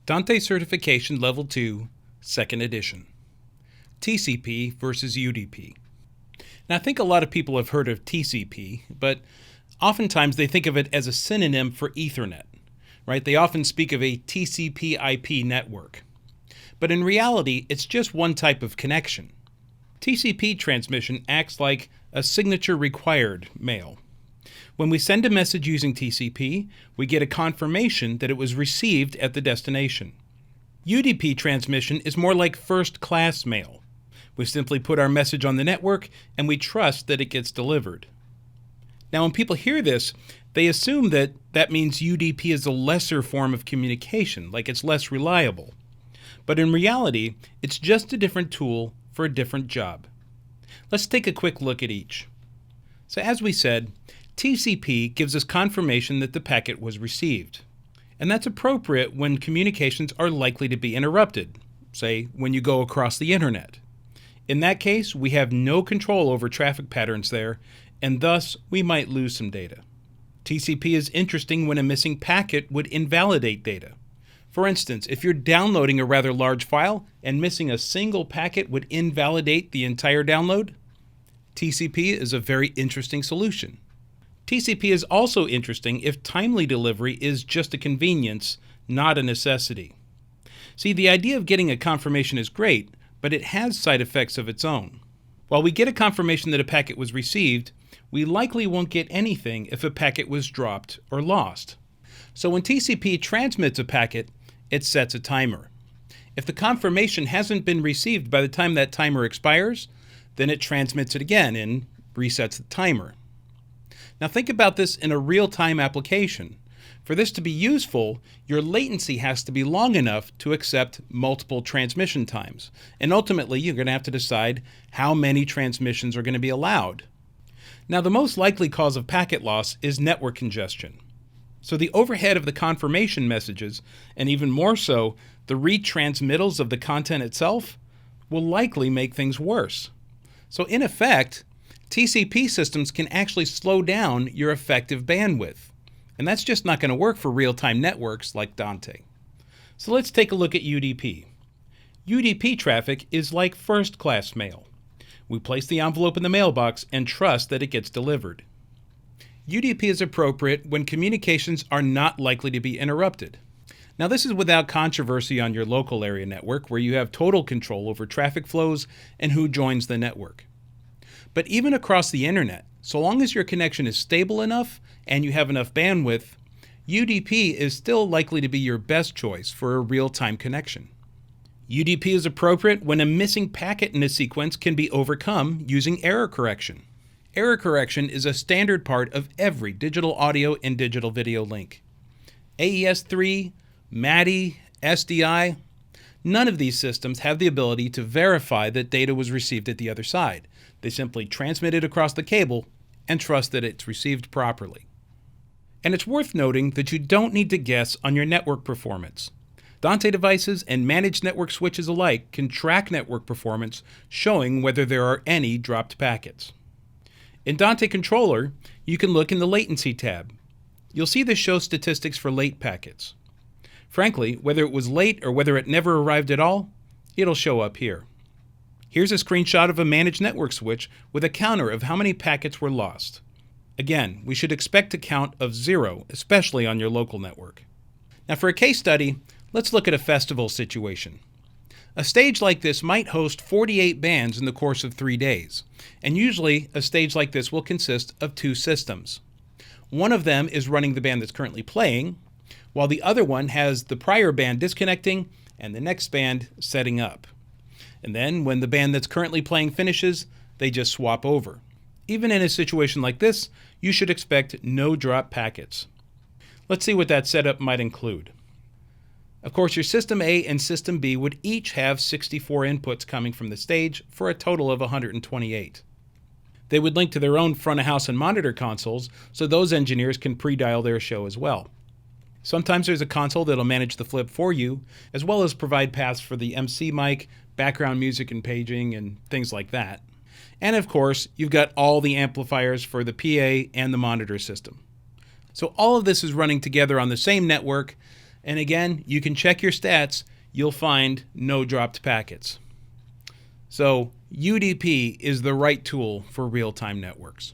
Dante Certification Level 2, 2nd Edition. TCP versus UDP. Now, I think a lot of people have heard of TCP, but oftentimes they think of it as a synonym for Ethernet, right? They often speak of a TCP IP network. But in reality, it's just one type of connection. TCP transmission acts like a signature-required mail. When we send a message using TCP, we get a confirmation that it was received at the destination. UDP transmission is more like first-class mail. We simply put our message on the network and we trust that it gets delivered. Now, when people hear this, they assume that that means UDP is a lesser form of communication, like it's less reliable. But in reality, it's just a different tool for a different job. Let's take a quick look at each. So as we said, TCP gives us confirmation that the packet was received. And that's appropriate when communications are likely to be interrupted, say when you go across the internet. In that case, we have no control over traffic patterns there, and thus we might lose some data. TCP is interesting when a missing packet would invalidate data. For instance, if you're downloading a rather large file and missing a single packet would invalidate the entire download, TCP is a very interesting solution. TCP is also interesting if timely delivery is just a convenience, not a necessity. See, the idea of getting a confirmation is great, but it has side effects of its own. While we get a confirmation that a packet was received, we likely won't get anything if a packet was dropped or lost. So when TCP transmits a packet, it sets a timer. If the confirmation hasn't been received by the time that timer expires, then it transmits it again and resets the timer. Now think about this in a real-time application. For this to be useful, your latency has to be long enough to accept multiple transmission times. And ultimately, you're going to have to decide how many transmissions are going to be allowed. Now, the most likely cause of packet loss is network congestion. So the overhead of the confirmation messages, and even more so, the retransmittals of the content itself, will likely make things worse. So in effect, TCP systems can actually slow down your effective bandwidth. And that's just not going to work for real-time networks like Dante. So let's take a look at UDP. UDP traffic is like first-class mail. We place the envelope in the mailbox and trust that it gets delivered. UDP is appropriate when communications are not likely to be interrupted. Now, this is without controversy on your local area network, where you have total control over traffic flows and who joins the network. But even across the internet, so long as your connection is stable enough and you have enough bandwidth, UDP is still likely to be your best choice for a real-time connection. UDP is appropriate when a missing packet in a sequence can be overcome using error correction. Error correction is a standard part of every digital audio and digital video link. AES-3, MADI, SDI, none of these systems have the ability to verify that data was received at the other side. They simply transmit it across the cable and trust that it's received properly. And it's worth noting that you don't need to guess on your network performance. Dante devices and managed network switches alike can track network performance, showing whether there are any dropped packets. In Dante Controller, you can look in the Latency tab. You'll see this shows statistics for late packets. Frankly, whether it was late or whether it never arrived at all, it'll show up here. Here's a screenshot of a managed network switch with a counter of how many packets were lost. Again, we should expect a count of 0, especially on your local network. Now for a case study, let's look at a festival situation. A stage like this might host 48 bands in the course of 3 days, and usually a stage like this will consist of 2 systems. One of them is running the band that's currently playing, while the other one has the prior band disconnecting and the next band setting up. And then when the band that's currently playing finishes, they just swap over. Even in a situation like this, you should expect no drop packets. Let's see what that setup might include. Of course, your System A and System B would each have 64 inputs coming from the stage for a total of 128. They would link to their own front of house and monitor consoles, so those engineers can pre-dial their show as well. Sometimes there's a console that'll manage the flip for you, as well as provide paths for the MC mic, background music and paging, and things like that. And of course, you've got all the amplifiers for the PA and the monitor system. So all of this is running together on the same network, And again, you can check your stats. You'll find no dropped packets. So UDP is the right tool for real-time networks.